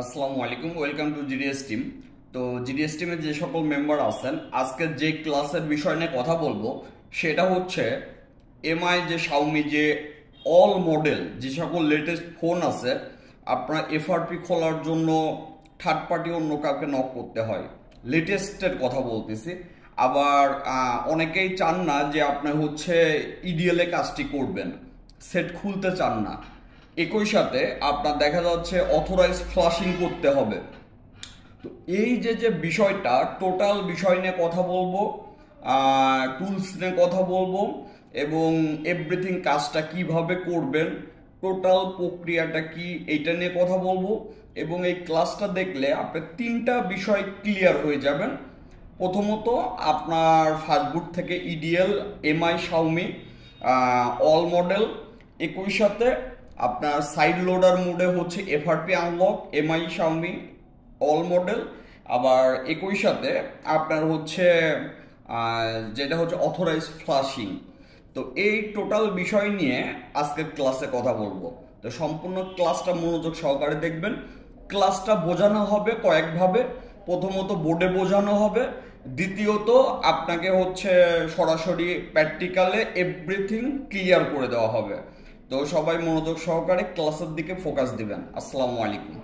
আসসালামু আলাইকুম, welcome to GDS team. তো জিডিএস টিমের যে সকল মেম্বার আছেন, আজকে যে ক্লাসের বিষয় নিয়ে কথা বলবো সেটা হচ্ছে এমআই যে শাওমি যে অল মডেল যে সকল লেটেস্ট ফোন আছে, আপনার এফআরপি খোলার জন্য থার্ড পার্টি অন্য কাউকে নক করতে হয়। লেটেস্টের কথা বলতেছি। আবার অনেকেই চান না যে আপনি হচ্ছে ইডিএল এ কাজটি করবেন, সেট খুলতে চান না। একই সাথে আপনার দেখা যাচ্ছে অথরাইজ ফ্লাশিং করতে হবে। তো এই যে বিষয়টা, টোটাল বিষয় নিয়ে কথা বলবো, টুলস নিয়ে কথা বলবো এবং এভরিথিং কাজটা কিভাবে করবেন, টোটাল প্রক্রিয়াটা কি, এইটা নিয়ে কথা বলবো। এবং এই ক্লাসটা দেখলে আপনি তিনটা বিষয় ক্লিয়ার হয়ে যাবেন। প্রথমত, আপনার ফাস্টবুট থেকে EDL MI Xiaomi all model, একই সাথে আপনার সাইড লোডার মোডে হচ্ছে FRP unlock MI Xiaomi all model, আবার একই সাথে আপনার হচ্ছে যেটা হচ্ছে অথরাইজ ফ্লাশিং। তো এই টোটাল বিষয় নিয়ে আজকের ক্লাসে কথা বলবো। তো সম্পূর্ণ ক্লাসটা মনোযোগ সহকারে দেখবেন। ক্লাসটা বোঝানো হবে কয়েকভাবে। প্রথমত বোর্ডে বোঝানো হবে, দ্বিতীয়ত আপনাকে হচ্ছে সরাসরি প্র্যাকটিক্যালে এভরিথিং ক্লিয়ার করে দেওয়া হবে। তো সবাই মনোযোগ সহকারে ক্লাসের দিকে ফোকাস দিবেন। আসসালামু আলাইকুম।